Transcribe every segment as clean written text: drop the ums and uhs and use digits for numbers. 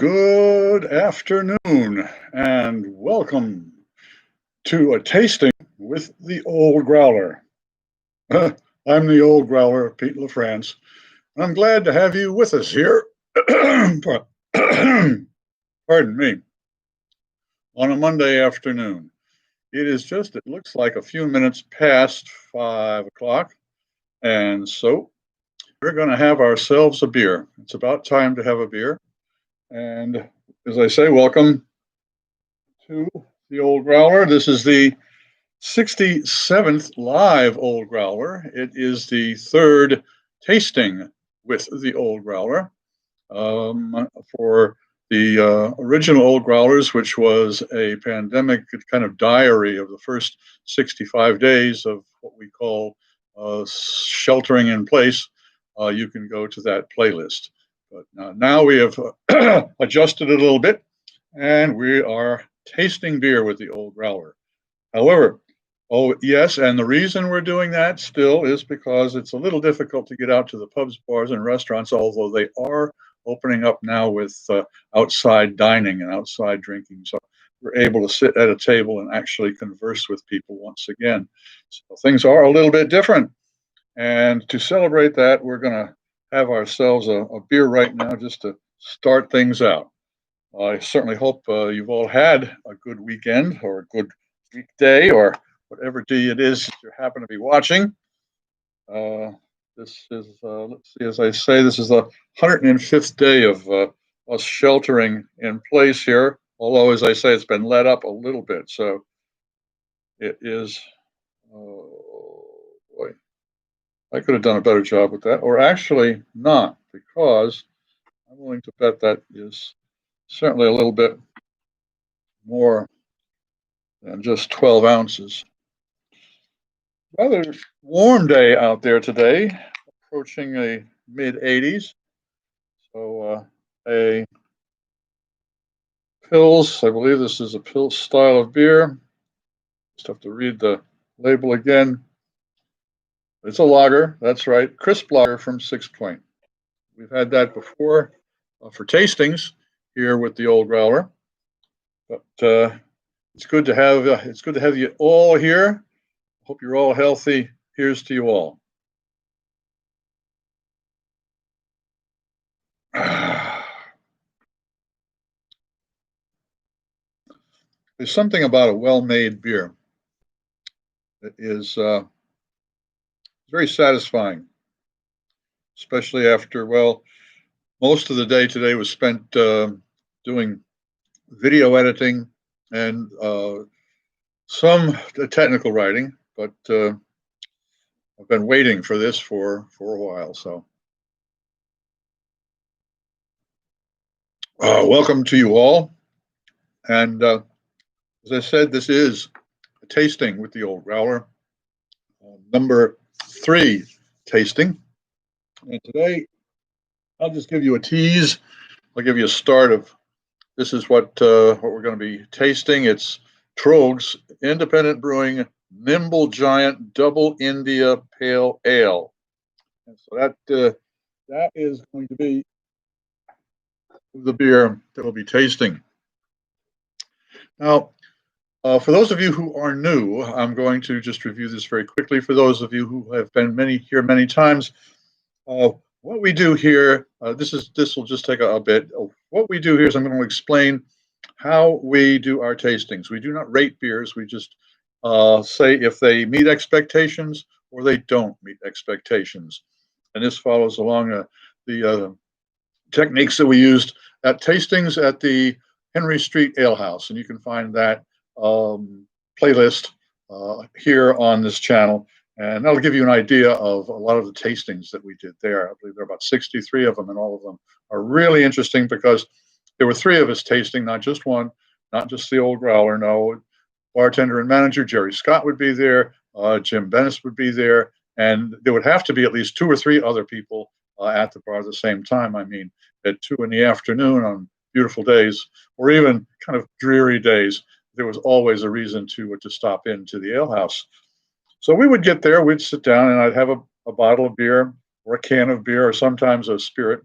Good afternoon and welcome to a tasting with the Old Growler. I'm the Old Growler, Pete LaFrance. I'm glad to have you with us here. Pardon me. On a Monday afternoon. It looks like a few minutes past 5 o'clock. And so we're going to have ourselves a beer. It's about time to have a beer. And as I say, welcome to the Old Growler. This is the 67th live Old Growler. It is the third tasting with the Old Growler. For the original Old Growlers, which was a pandemic kind of diary of the first 65 days of what we call sheltering in place, you can go to that playlist. But now we have adjusted it a little bit, and we are tasting beer with the Old Growler. However, oh yes, and the reason we're doing that still is because it's a little difficult to get out to the pubs, bars, and restaurants, although they are opening up now with outside dining and outside drinking. So we're able to sit at a table and actually converse with people once again. So things are a little bit different. And to celebrate that, we're going to have ourselves a beer right now just to start things out. I certainly hope you've all had a good weekend or a good weekday or whatever day it is you happen to be watching. This is, let's see, as I say, this is the 105th day of us sheltering in place here. Although, as I say, it's been let up a little bit. So it is, oh boy, I could have done a better job with that, or actually not, because I'm willing to bet that is certainly a little bit more than just 12 ounces. Rather warm day out there today, approaching a mid-80s. So a Pils, I believe this is a Pils style of beer. Just have to read the label again. It's a lager, that's right, crisp lager from 6 Point. We've had that before for tastings here with the Old Growler, but it's good to have you all here. Hope you're all healthy. Here's to you all. There's something about a well-made beer that is very satisfying, especially after, well, most of the day today was spent doing video editing and some technical writing, but I've been waiting for this for a while. So welcome to you all. And as I said, this is a tasting with the Old Growler, number 3 tasting. And today, I'll just give you a tease. I'll give you a start of this is what we're going to be tasting. It's Tröegs Independent Brewing Nimble Giant Double India Pale Ale. And so that is going to be the beer that we'll be tasting. Now, for those of you who are new, I'm going to just review this very quickly. For those of you who have been here many times, what we do here, this will just take a bit. What we do here is I'm going to explain how we do our tastings. We do not rate beers. We just say if they meet expectations or they don't meet expectations. And this follows along the techniques that we used at tastings at the Henry Street Ale House. And you can find that playlist here on this channel. And that'll give you an idea of a lot of the tastings that we did there. I believe there are about 63 of them, and all of them are really interesting because there were 3 of us tasting, not just one, not just the Old Growler. No, bartender and manager Jerry Scott would be there, Jim Bennis would be there, and there would have to be at least 2 or 3 other people at the bar at the same time. I mean, at 2 in the afternoon on beautiful days, or even kind of dreary days, there was always a reason to stop into the ale house. So we would get there, we'd sit down, and I'd have a bottle of beer or a can of beer or sometimes a spirit.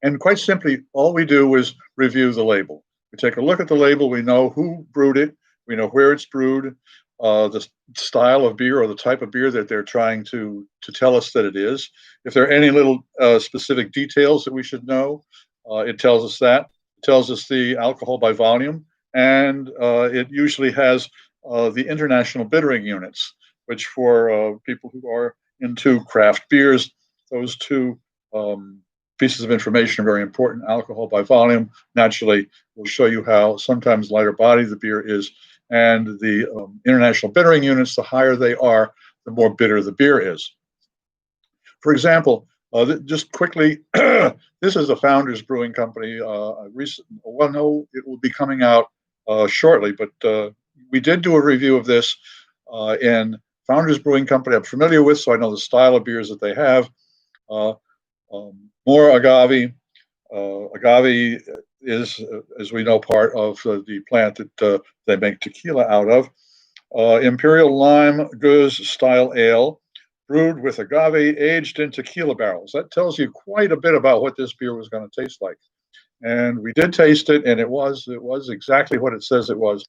And quite simply, all we do is review the label. We take a look at the label. We know who brewed it. We know where it's brewed, the style of beer or the type of beer that they're trying to tell us that it is. If there are any little specific details that we should know, it tells us that. It tells us the alcohol by volume, and it usually has the international bittering units, which for people who are into craft beers, those two pieces of information are very important. Alcohol by volume naturally will show you how sometimes lighter body the beer is, and the international bittering units, the higher they are, the more bitter the beer is. For example, just quickly, this is the Founders Brewing Company. Well, no, it will be coming out shortly, but we did do a review of this in Founders Brewing Company. I'm familiar with, so I know the style of beers that they have. More agave. Agave is, as we know, part of the plant that they make tequila out of. Imperial Lime Goose Style Ale, brewed with agave, aged in tequila barrels. That tells you quite a bit about what this beer was going to taste like. And we did taste it, and it was exactly what it says it was.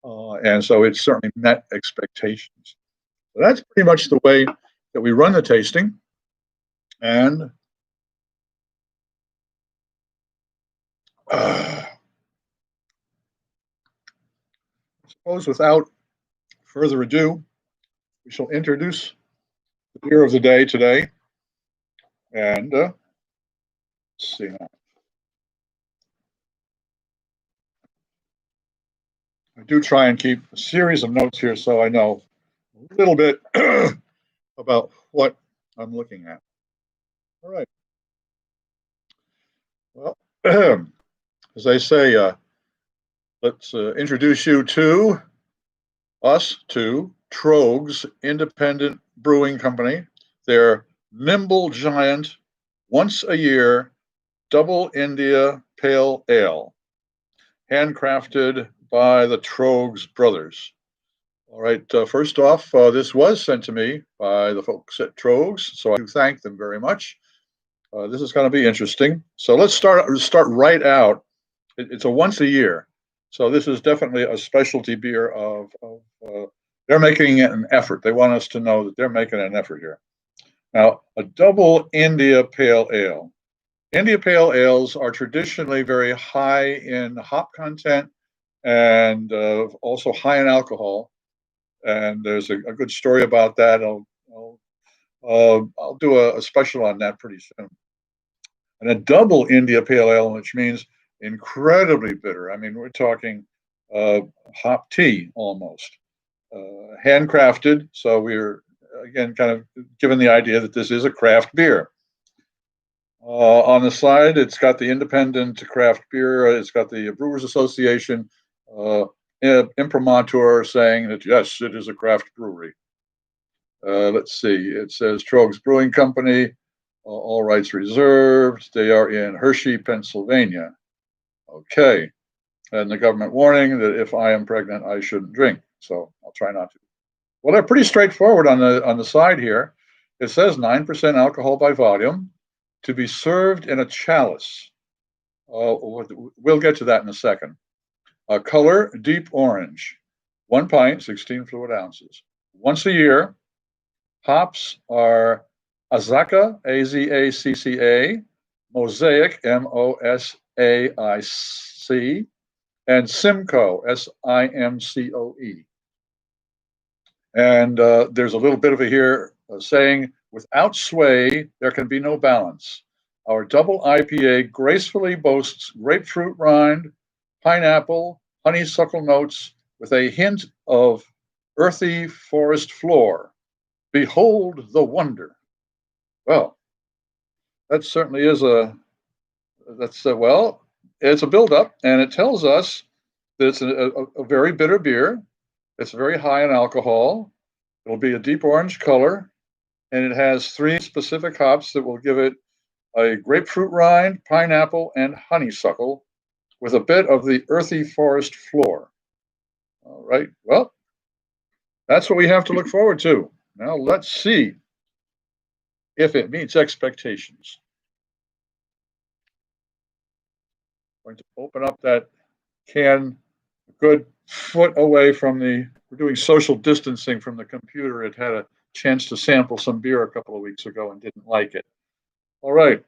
And so it certainly met expectations. So that's pretty much the way that we run the tasting. And I suppose without further ado, we shall introduce the beer of the day today. And let's see now. I do try and keep a series of notes here so I know a little bit about what I'm looking at. All right. Well, as I say, let's introduce you to Tröegs Independent Brewing Company. Their Nimble Giant, once a year, Double India Pale Ale, handcrafted by the Tröegs brothers. All right, first off, this was sent to me by the folks at Tröegs, so I do thank them very much. This is going to be interesting. So let's start right out. It's a once a year. So this is definitely a specialty beer they're making an effort. They want us to know that they're making an effort here. Now, a double India Pale Ale. India Pale Ales are traditionally very high in hop content and also high in alcohol. And there's a good story about that. I'll do a special on that pretty soon. And a double India Pale Ale, which means incredibly bitter. I mean, we're talking hop tea almost. Handcrafted, so we're again kind of given the idea that this is a craft beer. On the side, it's got the independent craft beer. It's got the Brewers Association imprimatur saying that yes, it is a craft brewery. Let's see. It says Tröegs Brewing Company, all rights reserved. They are in Hershey, Pennsylvania. Okay. And the government warning that if I am pregnant, I shouldn't drink. So I'll try not to. Well, they're pretty straightforward on the side here. It says 9% alcohol by volume, to be served in a chalice. We'll get to that in a second. Color, deep orange. 1 pint, 16 fluid ounces. Once a year. Hops are Azacca, Azacca, Mosaic, Mosaic, and Simcoe, Simcoe. And there's a little bit of it here saying, without sway, there can be no balance. Our double IPA gracefully boasts grapefruit rind, pineapple, honeysuckle notes with a hint of earthy forest floor. Behold the wonder. Well, that certainly is well, it's a buildup, and it tells us that it's a very bitter beer. It's very high in alcohol. It'll be a deep orange color, and it has 3 specific hops that will give it a grapefruit rind, pineapple, and honeysuckle with a bit of the earthy forest floor. All right, well, that's what we have to look forward to. Now let's see if it meets expectations. going to open up that can a good foot away from we're doing social distancing from the computer. It had a chance to sample some beer a couple of weeks ago and didn't like it. All right.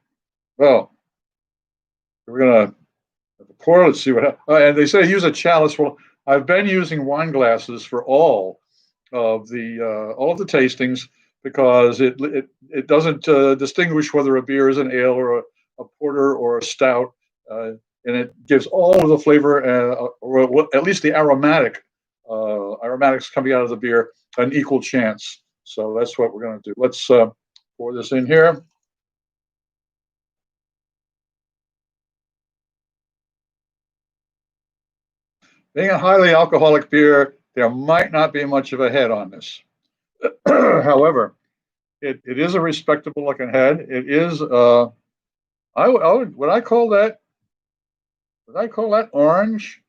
Well, we're going to pour. Let's see what happens. And they say use a chalice. Well, I've been using wine glasses for all of the tastings because it doesn't distinguish whether a beer is an ale or a porter or a stout, and it gives all of the flavor, or at least the aromatics coming out of the beer, an equal chance. So that's what we're going to do. Let's pour this in here. Being a highly alcoholic beer, there might not be much of a head on this. However, it is a respectable looking head. It is would I call that orange?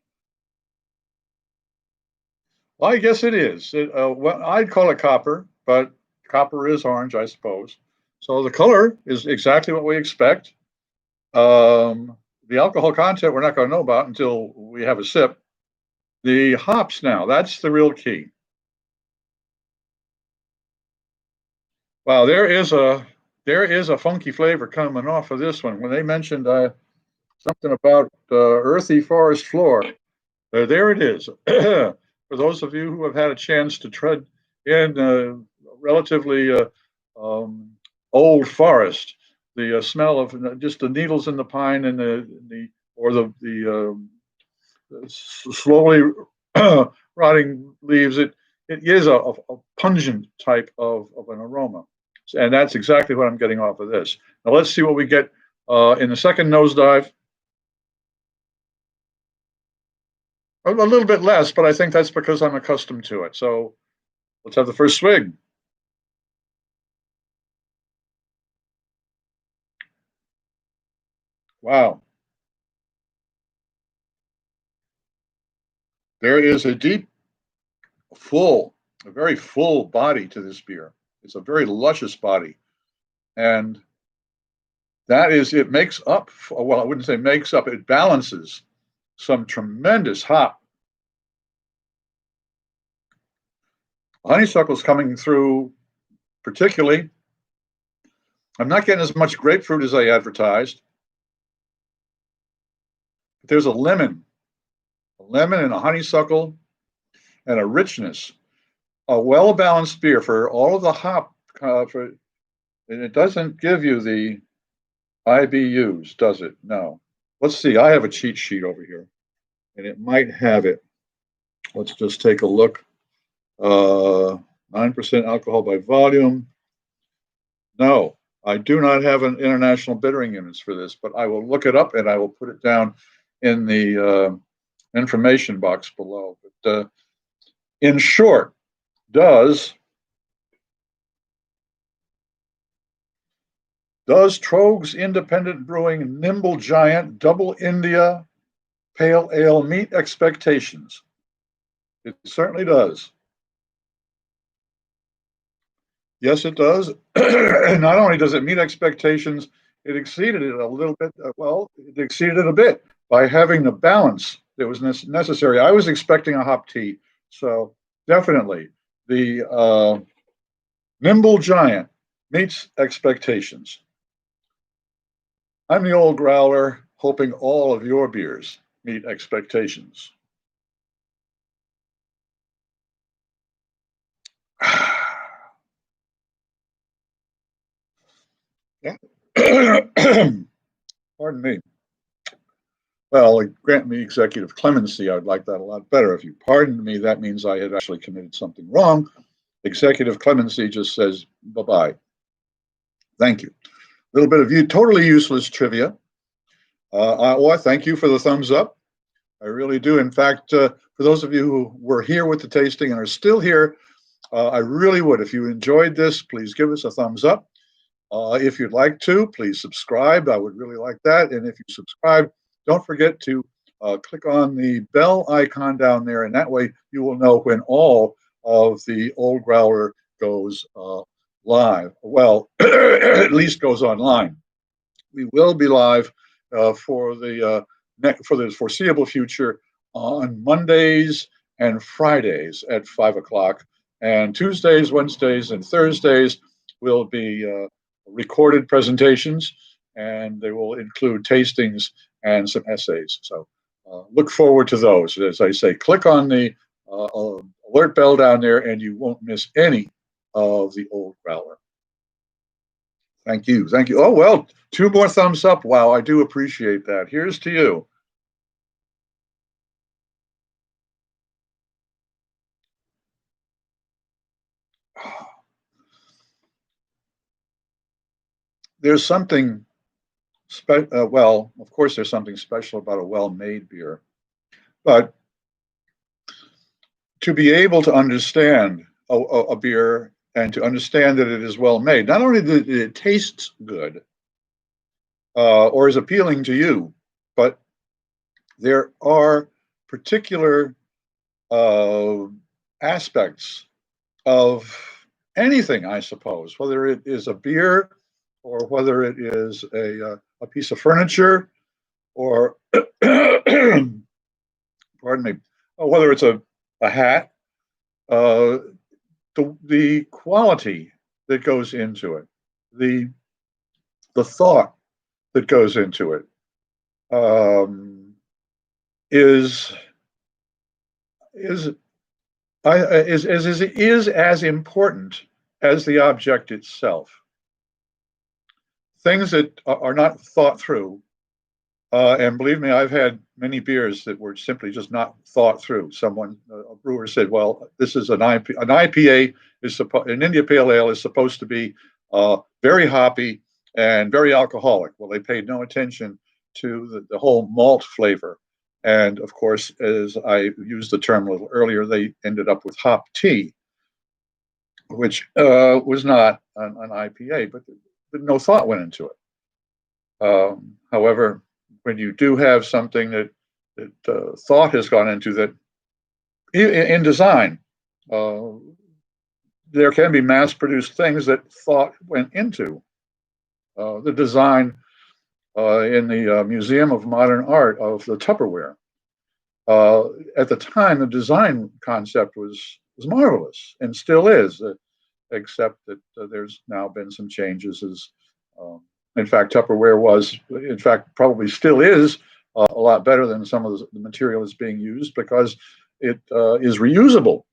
Well, I guess it is. Well, I'd call it copper, but copper is orange, I suppose. So the color is exactly what we expect. The alcohol content we're not going to know about until we have a sip. The hops now, that's the real key. Wow, there is a funky flavor coming off of this one. When they mentioned something about earthy forest floor, there it is. For those of you who have had a chance to tread in relatively old forest, the smell of just the needles in the pine and the slowly rotting leaves, it is a pungent type of an aroma. And that's exactly what I'm getting off of this. Now let's see what we get in the second nosedive. A little bit less, but I think that's because I'm accustomed to it. So let's have the first swig. Wow. There is a deep, a very full body to this beer. It's a very luscious body. And it makes up, well, I wouldn't say makes up, it balances some tremendous hop. Honeysuckle's coming through particularly. I'm not getting as much grapefruit as I advertised. But there's a lemon and a honeysuckle and a richness. A well-balanced beer for all of the hop, and it doesn't give you the IBUs, does it? No. Let's see. I have a cheat sheet over here, and it might have it. Let's just take a look. 9% alcohol by volume. No, I do not have an international bittering units for this, but I will look it up and I will put it down in the information box below. But in short, does Tröegs Independent Brewing Nimble Giant Double India Pale Ale meet expectations? It certainly does. Yes, it does. Not only does it meet expectations, it exceeded it a little bit. It exceeded it a bit by having the balance that was necessary. I was expecting a hop tea, so definitely the Nimble Giant meets expectations. I'm the Old Growler, hoping all of your beers meet expectations. Yeah. Pardon me. Well, grant me executive clemency. I'd like that a lot better. If you pardoned me, that means I had actually committed something wrong. Executive clemency just says bye-bye. Thank you. A little bit of totally useless trivia. I thank you for the thumbs up. I really do. In fact, for those of you who were here with the tasting and are still here, I really would. If you enjoyed this, please give us a thumbs up. If you'd like to, please subscribe. I would really like that. And if you subscribe, don't forget to click on the bell icon down there, and that way you will know when all of the Old Growler goes live. Well, at least goes online. We will be live for the for the foreseeable future on Mondays and Fridays at 5 o'clock. And Tuesdays, Wednesdays, and Thursdays will be recorded presentations, and they will include tastings and some essays. So look forward to those. As I say, click on the alert bell down there, and you won't miss any of the Old Growler. Thank you. Thank you. Oh, well, 2 more thumbs up. Wow, I do appreciate that. Here's to you. There's something well, of course, there's something special about a well-made beer, but to be able to understand a beer and to understand that it is well made, not only that it tastes good or is appealing to you, but there are particular aspects of anything, I suppose, whether it is a beer or whether it is a piece of furniture or, pardon me, whether it's a hat, the quality that goes into it, the thought that goes into it, is as important as the object itself. Things that are not thought through, and believe me, I've had many beers that were simply just not thought through. A brewer said, "Well, this is an IPA. An IPA an India Pale Ale is supposed to be very hoppy and very alcoholic." Well, they paid no attention to the whole malt flavor, and of course, as I used the term a little earlier, they ended up with hop tea, which was not an IPA, but no thought went into it. However, when you do have something that thought has gone into, that in design, there can be mass-produced things that thought went into. The design in the Museum of Modern Art of the Tupperware. At the time, the design concept was marvelous and still is, except that there's now been some changes. In fact, Tupperware was, in fact, probably still is a lot better than some of the material that's being used because it is reusable.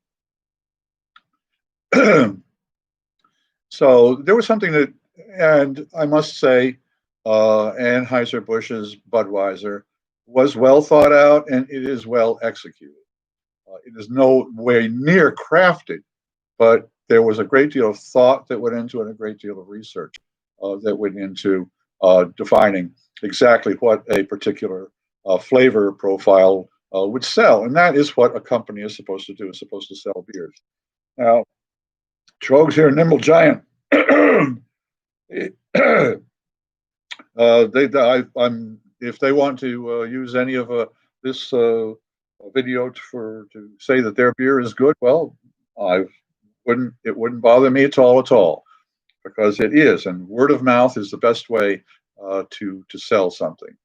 So there was something that, and I must say, Anheuser-Busch's Budweiser was well thought out, and it is well executed. It is no way near crafted, but there was a great deal of thought that went into it, and a great deal of research that went into defining exactly what a particular flavor profile would sell. And that is what a company is supposed to do, is supposed to sell beers. Now, Tröegs here, Nimble Giant, if they want to use any of this video to say that their beer is good, well, it wouldn't bother me at all, because it is, and word of mouth is the best way to sell something.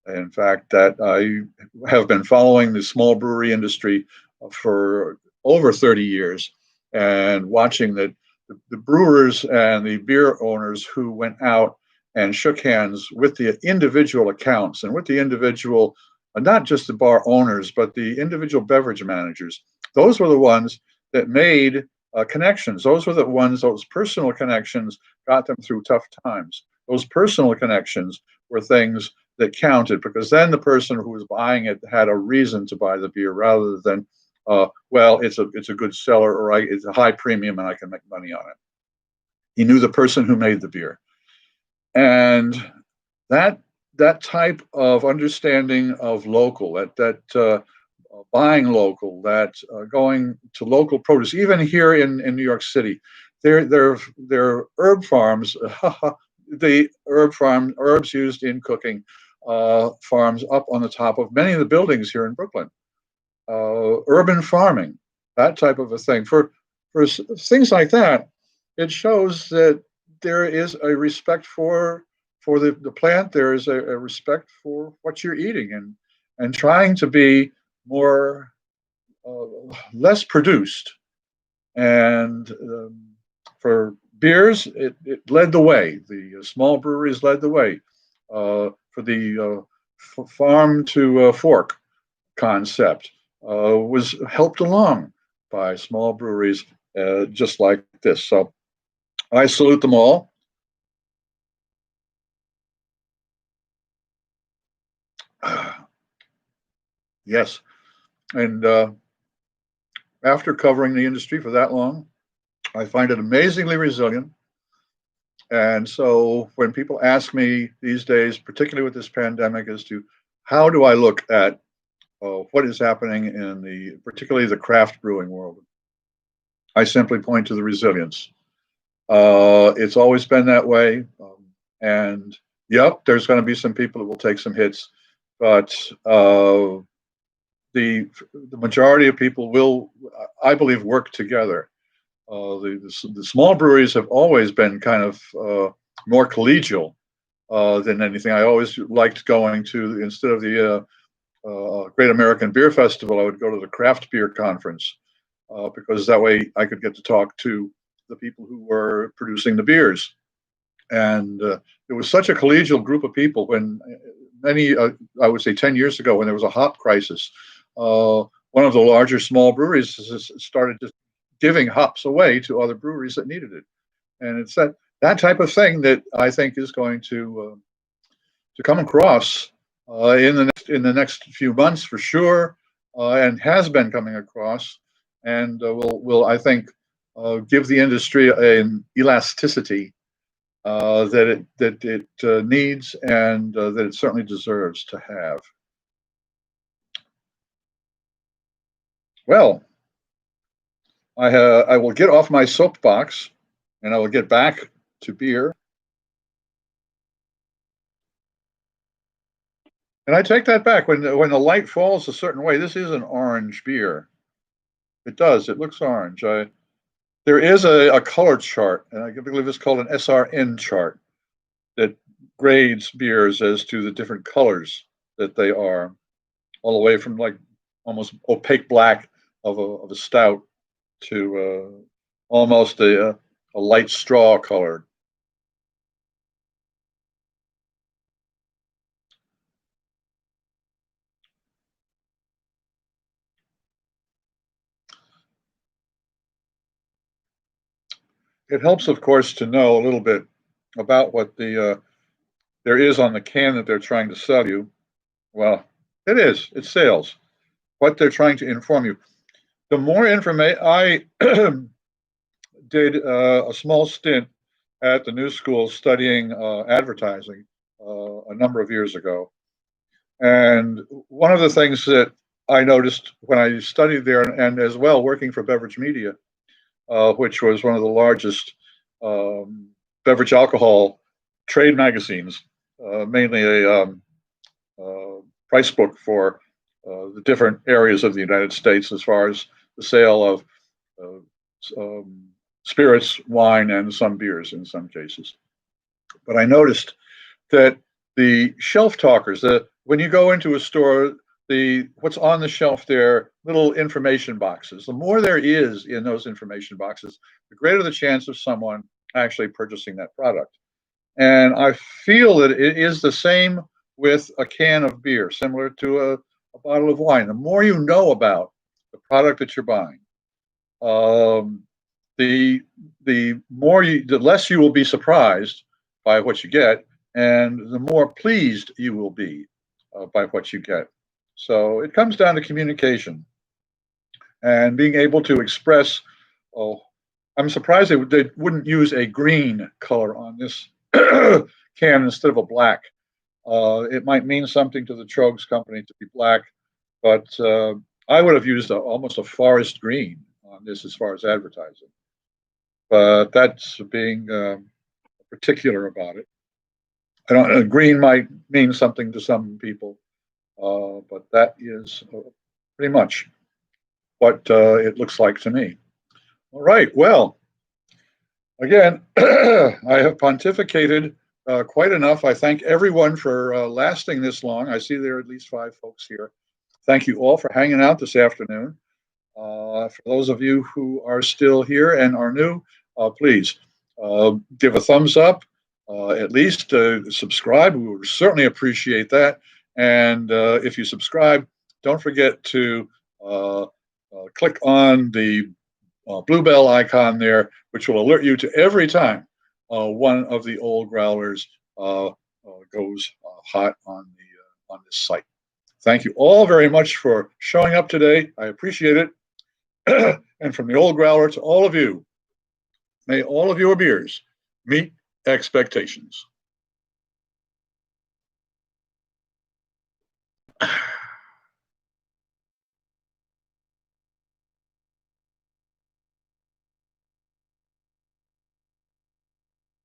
In fact, that I have been following the small brewery industry for over 30 years, and watching that the brewers and the beer owners who went out and shook hands with the individual accounts and with the individual, not just the bar owners, but the individual beverage managers, those were the ones that made connections. Those were the ones, those personal connections got them through tough times. Those personal connections were things that counted, because then the person who was buying it had a reason to buy the beer, rather than, well, it's a good seller, or it's a high premium and I can make money on it. He knew the person who made the beer. And that type of understanding of local, that buying local, that going to local produce, even here in New York City, there are herb farms, the herbs used in cooking, farms up on the top of many of the buildings here in Brooklyn. Urban farming, that type of a thing. For things like that, it shows that there is a respect for the plant. There is a respect for what you're eating, and trying to be more less produced. And for beers, it led the way. The small breweries led the way for the farm to fork concept was helped along by small breweries just like this. So I salute them all. Yes, and after covering the industry for that long, I find it amazingly resilient. And so when people ask me these days, particularly with this pandemic, as to how do I look at what is happening in particularly the craft brewing world, I simply point to the resilience. It's always been that way. And yep, there's going to be some people that will take some hits, but the majority of people will, I believe, work together. The small breweries have always been kind of more collegial than anything. I always liked going to, instead of the Great American Beer Festival, I would go to the craft beer conference because that way I could get to talk to the people who were producing the beers. And it was such a collegial group of people when many, I would say 10 years ago, when there was a hop crisis, one of the larger small breweries started just giving hops away to other breweries that needed it. And it's that type of thing that I think is going to come across in the next few months for sure, and has been coming across, and will I think give the industry an elasticity that it needs and that it certainly deserves to have. Well, I will get off my soapbox and I will get back to beer. And I take that back. When the light falls a certain way, this is an orange beer. It does. It looks orange. There is a color chart, and I believe it's called an SRN chart, that grades beers as to the different colors that they are, all the way from like almost opaque black of a stout to almost a light straw color. It helps, of course, to know a little bit about what there is on the can that they're trying to sell you. Well, it's sales. What they're trying to inform you. The more information, I did a small stint at the New School studying advertising a number of years ago. And one of the things that I noticed when I studied there, and as well working for Beverage Media, which was one of the largest beverage alcohol trade magazines, mainly a price book for the different areas of the United States as far as the sale of spirits, wine, and some beers in some cases. But I noticed that the shelf talkers, when you go into a store, what's on the shelf there, little information boxes. The more there is in those information boxes, the greater the chance of someone actually purchasing that product. And I feel that it is the same with a can of beer, similar to a bottle of wine. The more you know about the product that you're buying, the less you will be surprised by what you get, and the more pleased you will be by what you get. So it comes down to communication and being able to express. Oh, I'm surprised they wouldn't use a green color on this can instead of a black. It might mean something to the Tröegs company to be black, but I would have used almost a forest green on this as far as advertising. But that's being particular about it. Green might mean something to some people, but that is pretty much what it looks like to me. All right. Well, again, I have pontificated quite enough. I thank everyone for lasting this long. I see there are at least 5 folks here. Thank you all for hanging out this afternoon. For those of you who are still here and are new, please give a thumbs up, at least subscribe. We would certainly appreciate that. And if you subscribe, don't forget to click on the blue bell icon there, which will alert you to every time one of the old growlers goes hot on this site. Thank you all very much for showing up today. I appreciate it. And from the old growler to all of you, may all of your beers meet expectations.